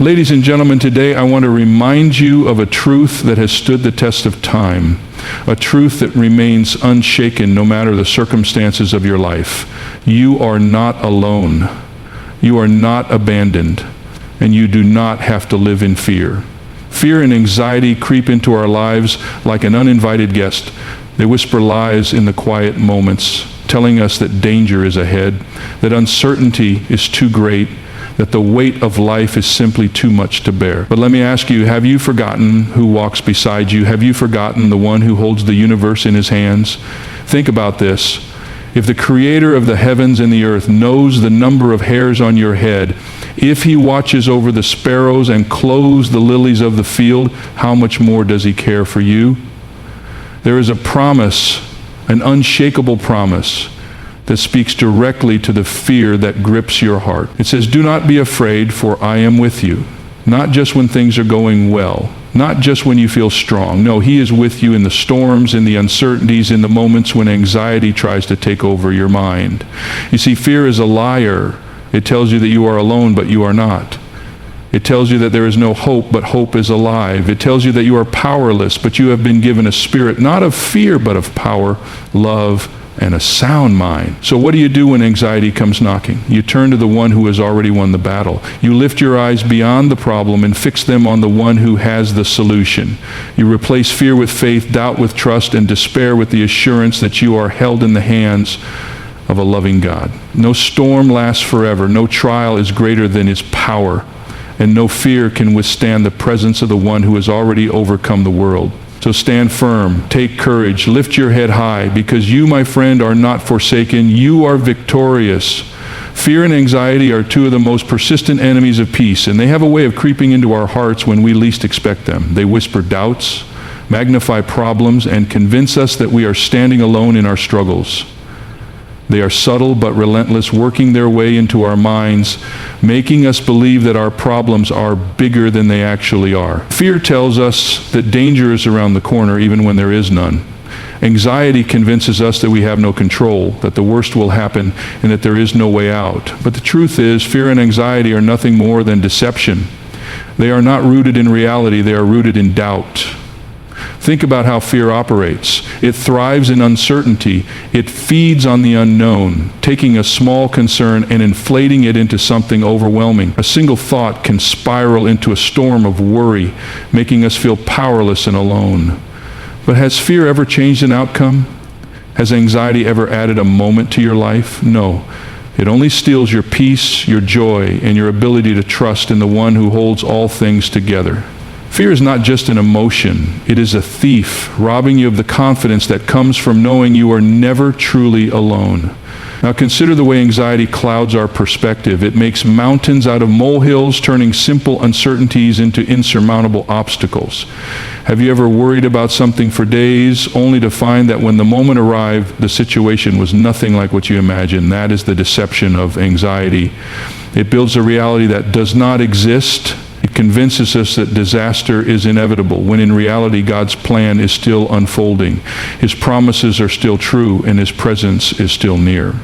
Ladies and gentlemen, today I want to remind you of a truth that has stood the test of time, a truth that remains unshaken no matter the circumstances of your life. You are not alone. You are not abandoned, and you do not have to live in fear. Fear and anxiety creep into our lives like an uninvited guest. They whisper lies in the quiet moments, telling us that danger is ahead, that uncertainty is too great, that the weight of life is simply too much to bear. But let me ask you, have you forgotten who walks beside you? Have you forgotten the one who holds the universe in his hands? Think about this. If the creator of the heavens and the earth knows the number of hairs on your head, if he watches over the sparrows and clothes the lilies of the field, how much more does he care for you? There is a promise, an unshakable promise, that speaks directly to the fear that grips your heart. It says, "Do not be afraid, for I am with you." Not just when things are going well, not just when you feel strong. No, he is with you in the storms, in the uncertainties, in the moments when anxiety tries to take over your mind. You see, fear is a liar. It tells you that you are alone, but you are not. It tells you that there is no hope, but hope is alive. It tells you that you are powerless, but you have been given a spirit, not of fear, but of power, love, and a sound mind. So what do you do when anxiety comes knocking? You turn to the one who has already won the battle. You lift your eyes beyond the problem and fix them on the one who has the solution. You replace fear with faith, doubt with trust, and despair with the assurance that you are held in the hands of a loving God. No storm lasts forever. No trial is greater than his power. And no fear can withstand the presence of the one who has already overcome the world. So stand firm, take courage, lift your head high, because you, my friend, are not forsaken. You are victorious. Fear and anxiety are two of the most persistent enemies of peace, and they have a way of creeping into our hearts when we least expect them. They whisper doubts, magnify problems, and convince us that we are standing alone in our struggles. They are subtle but relentless, working their way into our minds, making us believe that our problems are bigger than they actually are. Fear tells us that danger is around the corner even when there is none. Anxiety convinces us that we have no control, that the worst will happen, and that there is no way out. But the truth is, fear and anxiety are nothing more than deception. They are not rooted in reality, they are rooted in doubt. Think about how fear operates. It thrives in uncertainty. It feeds on the unknown, taking a small concern and inflating it into something overwhelming. A single thought can spiral into a storm of worry, making us feel powerless and alone. But has fear ever changed an outcome? Has anxiety ever added a moment to your life? No. It only steals your peace, your joy, and your ability to trust in the one who holds all things together. Fear is not just an emotion. It is a thief, robbing you of the confidence that comes from knowing you are never truly alone. Now consider the way anxiety clouds our perspective. It makes mountains out of molehills, turning simple uncertainties into insurmountable obstacles. Have you ever worried about something for days, only to find that when the moment arrived, the situation was nothing like what you imagined? That is the deception of anxiety. It builds a reality that does not exist. It convinces us that disaster is inevitable, when in reality God's plan is still unfolding. His promises are still true, and his presence is still near.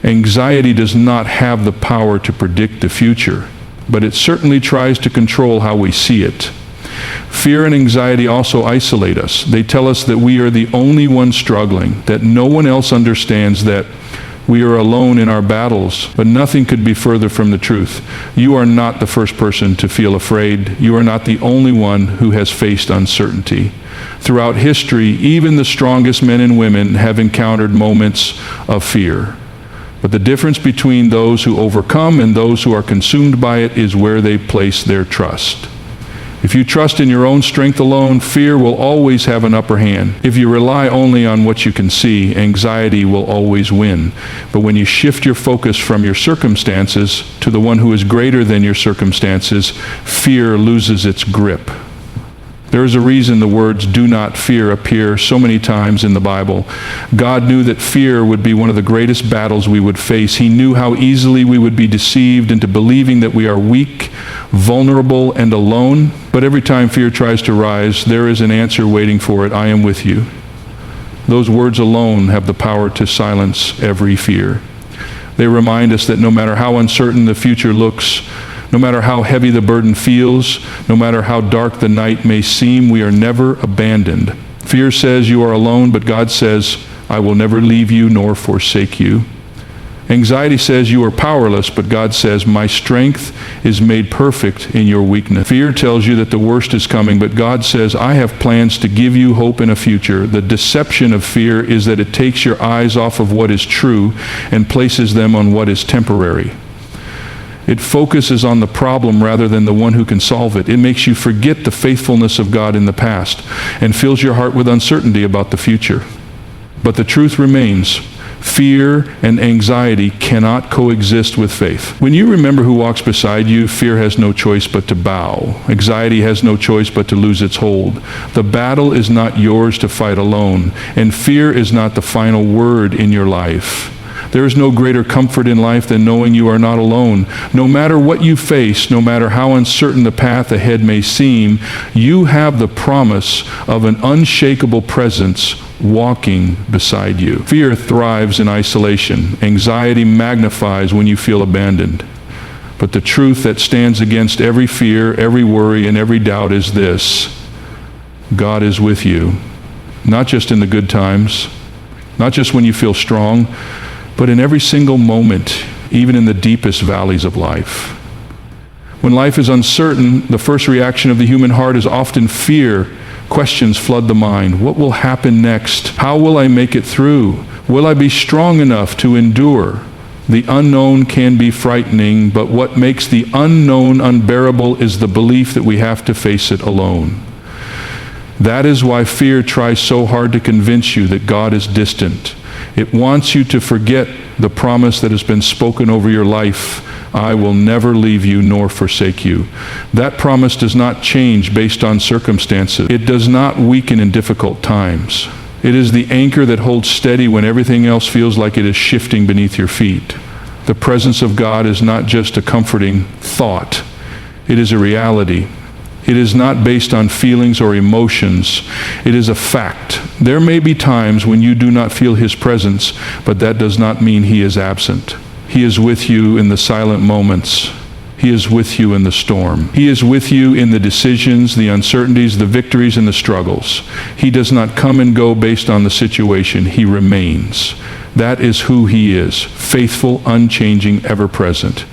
Anxiety does not have the power to predict the future, but it certainly tries to control how we see it. Fear and anxiety also isolate us. They tell us that we are the only ones struggling, that no one else understands, that we are alone in our battles, but nothing could be further from the truth. You are not the first person to feel afraid. You are not the only one who has faced uncertainty. Throughout history, even the strongest men and women have encountered moments of fear. But the difference between those who overcome and those who are consumed by it is where they place their trust. If you trust in your own strength alone, fear will always have an upper hand. If you rely only on what you can see, anxiety will always win. But when you shift your focus from your circumstances to the one who is greater than your circumstances, fear loses its grip. There is a reason the words "do not fear" appear so many times in the Bible. God knew that fear would be one of the greatest battles we would face. He knew how easily we would be deceived into believing that we are weak, vulnerable, and alone. But every time fear tries to rise, there is an answer waiting for it: "I am with you." Those words alone have the power to silence every fear. They remind us that no matter how uncertain the future looks, No matter how heavy the burden feels, no matter how dark the night may seem, we are never abandoned. Fear says you are alone, but God says, I will never leave you nor forsake you. Anxiety says you are powerless, but God says, my strength is made perfect in your weakness. Fear tells you that the worst is coming, but God says, I have plans to give you hope in a future. The deception of fear is that it takes your eyes off of what is true and places them on what is temporary. It focuses on the problem rather than the one who can solve it. It makes you forget the faithfulness of God in the past and fills your heart with uncertainty about the future. But the truth remains. Fear and anxiety cannot coexist with faith. When you remember who walks beside you, fear has no choice but to bow. Anxiety has no choice but to lose its hold. The battle is not yours to fight alone, and fear is not the final word in your life. There is no greater comfort in life than knowing you are not alone. No matter what you face, no matter how uncertain the path ahead may seem, you have the promise of an unshakable presence walking beside you. Fear thrives in isolation. Anxiety magnifies when you feel abandoned. But the truth that stands against every fear, every worry, and every doubt is this: God is with you. Not just in the good times, not just when you feel strong, but in every single moment, even in the deepest valleys of life. When life is uncertain, the first reaction of the human heart is often fear. Questions flood the mind. What will happen next? How will I make it through? Will I be strong enough to endure? The unknown can be frightening, but what makes the unknown unbearable is the belief that we have to face it alone. That is why fear tries so hard to convince you that God is distant. It wants you to forget the promise that has been spoken over your life. I will never leave you nor forsake you. That promise does not change based on circumstances. It does not weaken in difficult times. It is the anchor that holds steady when everything else feels like it is shifting beneath your feet. The presence of God is not just a comforting thought. It is a reality. It is not based on feelings or emotions. It is a fact. There may be times when you do not feel His presence, but that does not mean He is absent. He is with you in the silent moments. He is with you in the storm. He is with you in the decisions, the uncertainties, the victories, and the struggles. He does not come and go based on the situation. He remains. That is who He is, faithful, unchanging, ever-present.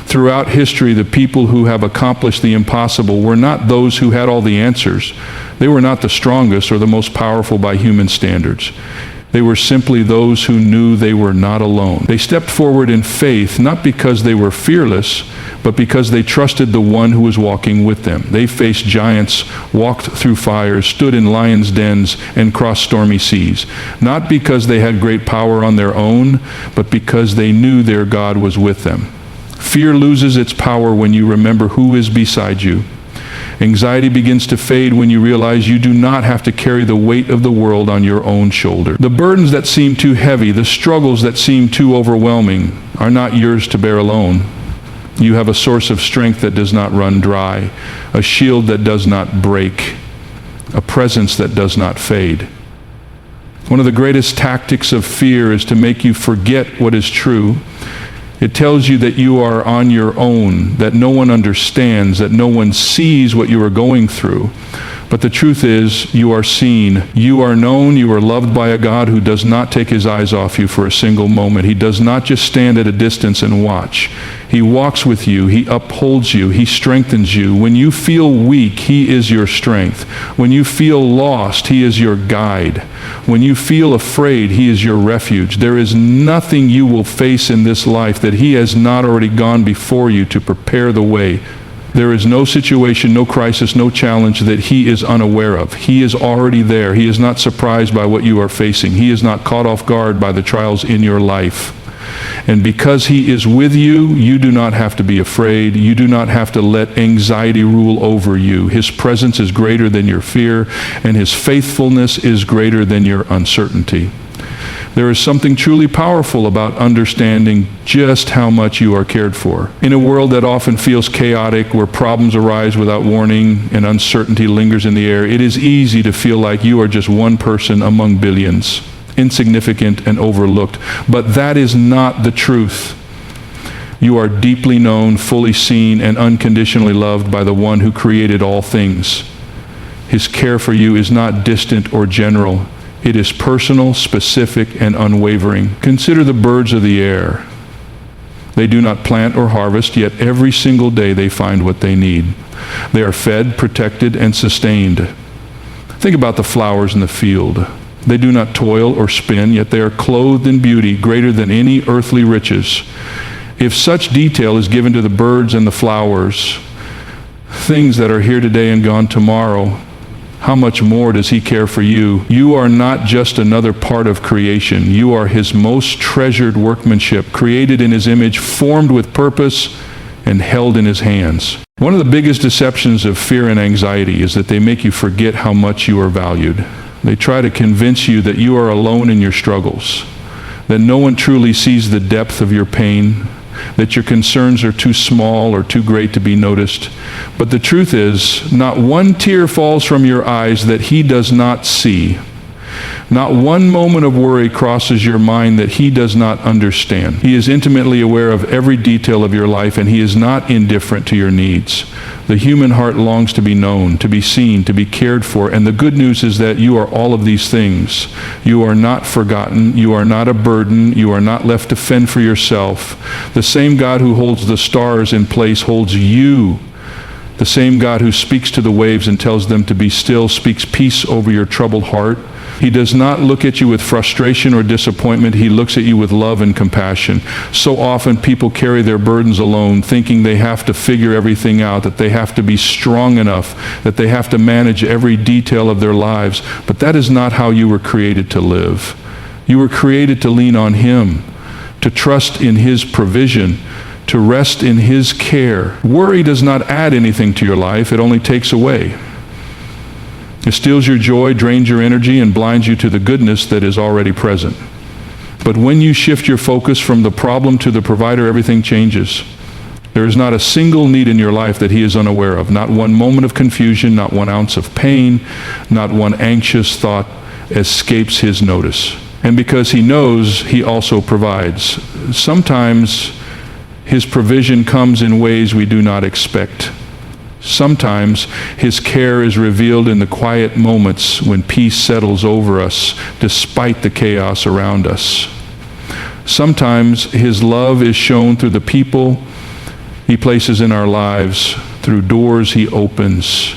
Throughout history, the people who have accomplished the impossible were not those who had all the answers. They were not the strongest or the most powerful by human standards. They were simply those who knew they were not alone. They stepped forward in faith, not because they were fearless, but because they trusted the one who was walking with them. They faced giants, walked through fires, stood in lions' dens, and crossed stormy seas. Not because they had great power on their own, but because they knew their God was with them. Fear loses its power when you remember who is beside you. Anxiety begins to fade when you realize you do not have to carry the weight of the world on your own shoulder. The burdens that seem too heavy, the struggles that seem too overwhelming, are not yours to bear alone. You have a source of strength that does not run dry, a shield that does not break, a presence that does not fade. One of the greatest tactics of fear is to make you forget what is true. It tells you that you are on your own, that no one understands, that no one sees what you are going through. But the truth is, you are seen, you are known, you are loved by a God who does not take His eyes off you for a single moment. He does not just stand at a distance and watch. He walks with you, He upholds you, He strengthens you. When you feel weak, He is your strength. When you feel lost, He is your guide. When you feel afraid, He is your refuge. There is nothing you will face in this life that He has not already gone before you to prepare the way. There is no situation, no crisis, no challenge that He is unaware of. He is already there. He is not surprised by what you are facing. He is not caught off guard by the trials in your life. And because He is with you, you do not have to be afraid. You do not have to let anxiety rule over you. His presence is greater than your fear, and His faithfulness is greater than your uncertainty. There is something truly powerful about understanding just how much you are cared for. In a world that often feels chaotic, where problems arise without warning and uncertainty lingers in the air, it is easy to feel like you are just one person among billions, insignificant and overlooked. But that is not the truth. You are deeply known, fully seen, and unconditionally loved by the one who created all things. His care for you is not distant or general. It is personal, specific, and unwavering. Consider the birds of the air. They do not plant or harvest, yet every single day they find what they need. They are fed, protected, and sustained. Think about the flowers in the field. They do not toil or spin, yet they are clothed in beauty greater than any earthly riches. If such detail is given to the birds and the flowers, things that are here today and gone tomorrow, how much more does he care for you? You are not just another part of creation. You are his most treasured workmanship, created in his image, formed with purpose, and held in his hands. One of the biggest deceptions of fear and anxiety is that they make you forget how much you are valued. They try to convince you that you are alone in your struggles, that no one truly sees the depth of your pain, that your concerns are too small or too great to be noticed. But the truth is, not one tear falls from your eyes that he does not see. Not one moment of worry crosses your mind that he does not understand. He is intimately aware of every detail of your life, and he is not indifferent to your needs. The human heart longs to be known, to be seen, to be cared for, and the good news is that you are all of these things. You are not forgotten. You are not a burden. You are not left to fend for yourself. The same God who holds the stars in place holds you. The same God who speaks to the waves and tells them to be still speaks peace over your troubled heart. He does not look at you with frustration or disappointment. He looks at you with love and compassion. So often people carry their burdens alone, thinking they have to figure everything out, that they have to be strong enough, that they have to manage every detail of their lives. But that is not how you were created to live. You were created to lean on him, to trust in his provision, to rest in his care. Worry does not add anything to your life. It only takes away. It steals your joy, drains your energy, and blinds you to the goodness that is already present. But when you shift your focus from the problem to the provider, everything changes. There is not a single need in your life that he is unaware of. Not one moment of confusion, not one ounce of pain, not one anxious thought escapes his notice. And because he knows, he also provides. Sometimes his provision comes in ways we do not expect. Sometimes his care is revealed in the quiet moments when peace settles over us despite the chaos around us. Sometimes his love is shown through the people he places in our lives, through doors he opens,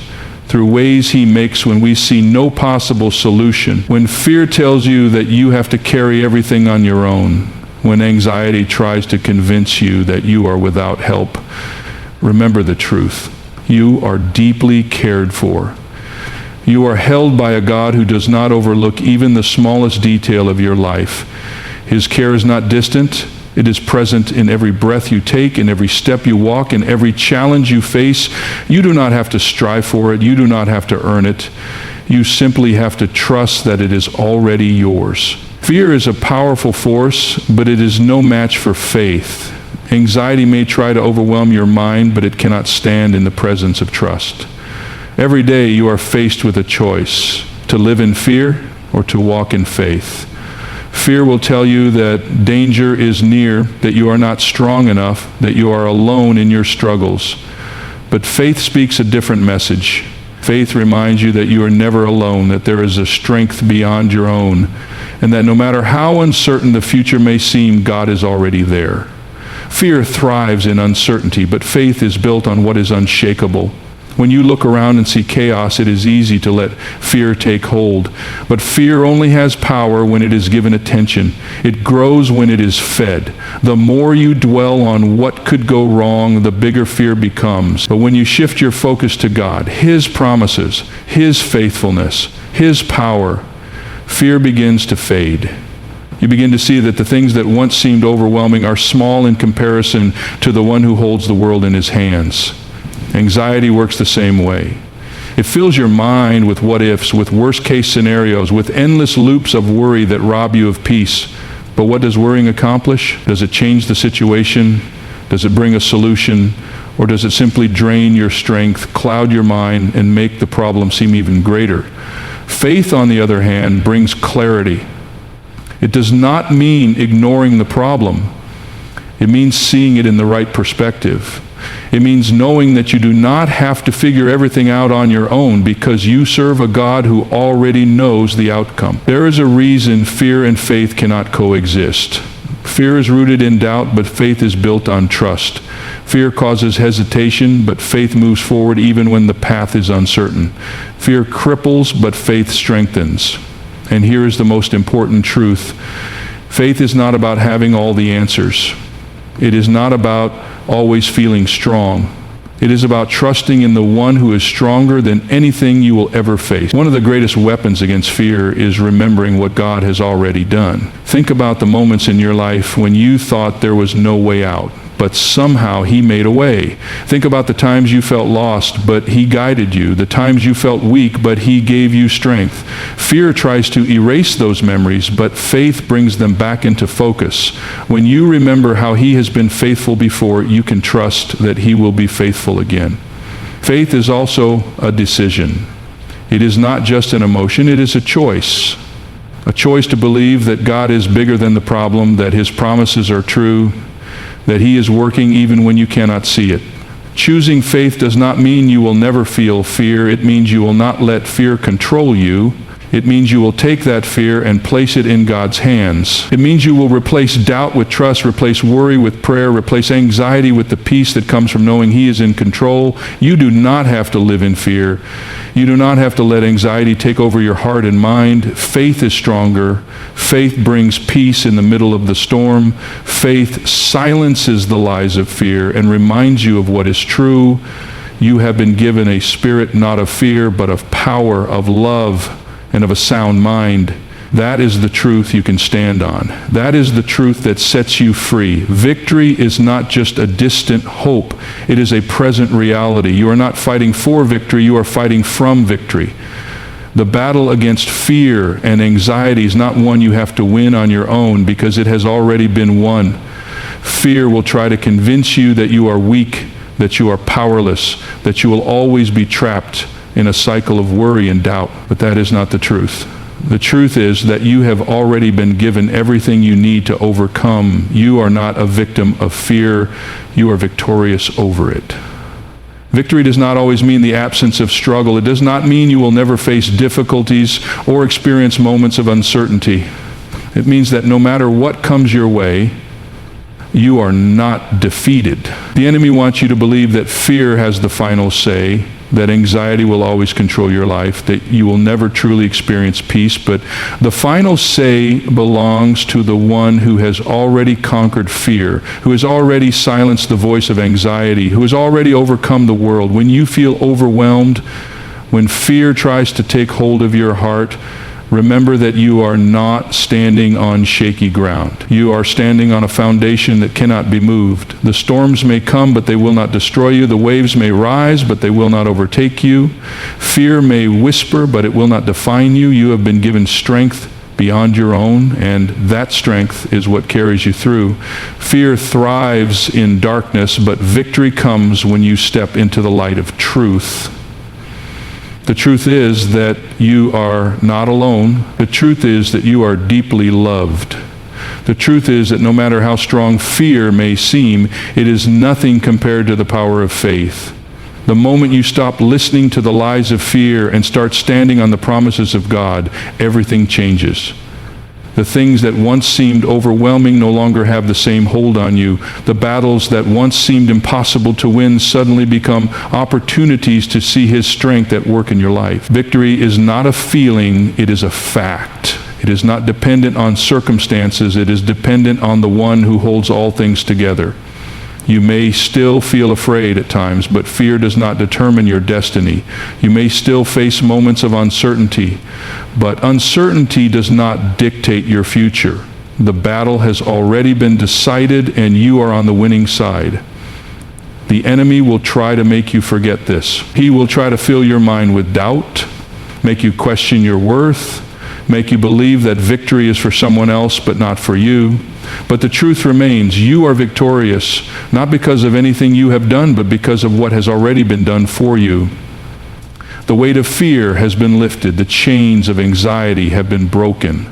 through ways he makes when we see no possible solution. When fear tells you that you have to carry everything on your own, when anxiety tries to convince you that you are without help, remember the truth. You are deeply cared for. You are held by a God who does not overlook even the smallest detail of your life. His care is not distant. It is present in every breath you take, in every step you walk, in every challenge you face. You do not have to strive for it. You do not have to earn it. You simply have to trust that it is already yours. Fear is a powerful force, but it is no match for faith. Anxiety may try to overwhelm your mind, but it cannot stand in the presence of trust. Every day you are faced with a choice, to live in fear or to walk in faith. Fear will tell you that danger is near, that you are not strong enough, that you are alone in your struggles. But faith speaks a different message. Faith reminds you that you are never alone, that there is a strength beyond your own, and that no matter how uncertain the future may seem, God is already there. Fear thrives in uncertainty, but faith is built on what is unshakable. When you look around and see chaos, it is easy to let fear take hold. But fear only has power when it is given attention. It grows when it is fed. The more you dwell on what could go wrong, the bigger fear becomes. But when you shift your focus to God, his promises, his faithfulness, his power, fear begins to fade. You begin to see that the things that once seemed overwhelming are small in comparison to the one who holds the world in his hands. Anxiety works the same way. It fills your mind with what-ifs, with worst-case scenarios, with endless loops of worry that rob you of peace. But what does worrying accomplish? Does it change the situation? Does it bring a solution? Or does it simply drain your strength, cloud your mind, and make the problem seem even greater? Faith, on the other hand, brings clarity. It does not mean ignoring the problem. It means seeing it in the right perspective. It means knowing that you do not have to figure everything out on your own because you serve a God who already knows the outcome. There is a reason fear and faith cannot coexist. Fear is rooted in doubt, but faith is built on trust. Fear causes hesitation, but faith moves forward even when the path is uncertain. Fear cripples, but faith strengthens. And here is the most important truth. Faith is not about having all the answers. It is not about always feeling strong. It is about trusting in the one who is stronger than anything you will ever face. One of the greatest weapons against fear is remembering what God has already done. Think about the moments in your life when you thought there was no way out, but somehow He made a way. Think about the times you felt lost, but He guided you. The times you felt weak, but He gave you strength. Fear tries to erase those memories, but faith brings them back into focus. When you remember how He has been faithful before, you can trust that He will be faithful again. Faith is also a decision. It is not just an emotion, it is a choice. A choice to believe that God is bigger than the problem, that His promises are true, that He is working even when you cannot see it. Choosing faith does not mean you will never feel fear. It means you will not let fear control you. It means you will take that fear and place it in God's hands. It means you will replace doubt with trust, replace worry with prayer, replace anxiety with the peace that comes from knowing He is in control. You do not have to live in fear. You do not have to let anxiety take over your heart and mind. Faith is stronger. Faith brings peace in the middle of the storm. Faith silences the lies of fear and reminds you of what is true. You have been given a spirit not of fear, but of power, of love, and of a sound mind. That is the truth you can stand on. That is the truth that sets you free. Victory is not just a distant hope. It is a present reality. You are not fighting for victory, you are fighting from victory. The battle against fear and anxiety is not one you have to win on your own because it has already been won. Fear will try to convince you that you are weak, that you are powerless, that you will always be trapped in a cycle of worry and doubt. But that is not the truth. The truth is that you have already been given everything you need to overcome. You are not a victim of fear. You are victorious over it. Victory does not always mean the absence of struggle. It does not mean you will never face difficulties or experience moments of uncertainty. It means that no matter what comes your way, you are not defeated. The enemy wants you to believe that fear has the final say, that anxiety will always control your life, that you will never truly experience peace, but the final say belongs to the one who has already conquered fear, who has already silenced the voice of anxiety, who has already overcome the world. When you feel overwhelmed, when fear tries to take hold of your heart, remember that you are not standing on shaky ground. You are standing on a foundation that cannot be moved. The storms may come, but they will not destroy you. The waves may rise, but they will not overtake you. Fear may whisper, but it will not define you. You have been given strength beyond your own, and that strength is what carries you through. Fear thrives in darkness, but victory comes when you step into the light of truth. The truth is that you are not alone. The truth is that you are deeply loved. The truth is that no matter how strong fear may seem, it is nothing compared to the power of faith. The moment you stop listening to the lies of fear and start standing on the promises of God, everything changes. The things that once seemed overwhelming no longer have the same hold on you. The battles that once seemed impossible to win suddenly become opportunities to see His strength at work in your life. Victory is not a feeling, it is a fact. It is not dependent on circumstances, it is dependent on the one who holds all things together. You may still feel afraid at times, but fear does not determine your destiny. You may still face moments of uncertainty, but uncertainty does not dictate your future. The battle has already been decided, and you are on the winning side. The enemy will try to make you forget this. He will try to fill your mind with doubt, make you question your worth, make you believe that victory is for someone else but not for you. But the truth remains, you are victorious, not because of anything you have done, but because of what has already been done for you. The weight of fear has been lifted. The chains of anxiety have been broken.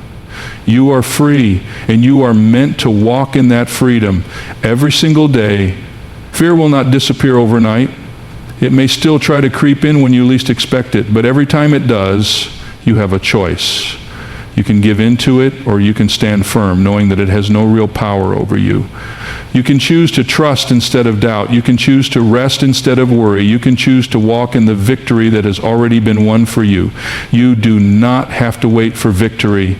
You are free, and you are meant to walk in that freedom every single day. Fear will not disappear overnight. It may still try to creep in when you least expect it, but every time it does, you have a choice. You can give in to it, or you can stand firm, knowing that it has no real power over you. You can choose to trust instead of doubt. You can choose to rest instead of worry. You can choose to walk in the victory that has already been won for you. You do not have to wait for victory.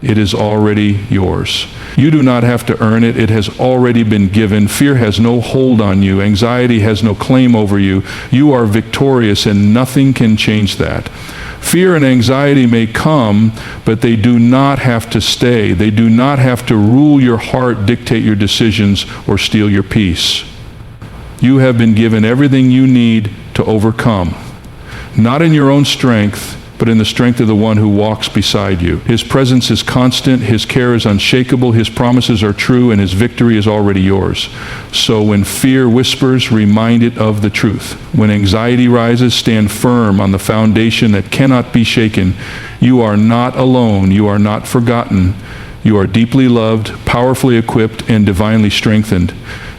It is already yours. You do not have to earn it. It has already been given. Fear has no hold on you. Anxiety has no claim over you. You are victorious, and nothing can change that. Fear and anxiety may come, but they do not have to stay. They do not have to rule your heart, dictate your decisions, or steal your peace. You have been given everything you need to overcome, not in your own strength, but in the strength of the one who walks beside you. His presence is constant, his care is unshakable, his promises are true, and his victory is already yours. So when fear whispers, remind it of the truth. When anxiety rises, stand firm on the foundation that cannot be shaken. You are not alone, you are not forgotten. You are deeply loved, powerfully equipped, and divinely strengthened.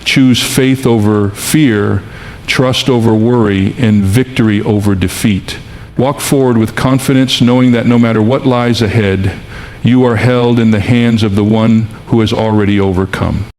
Choose faith over fear, trust over worry, and victory over defeat. Walk forward with confidence, knowing that no matter what lies ahead, you are held in the hands of the one who has already overcome.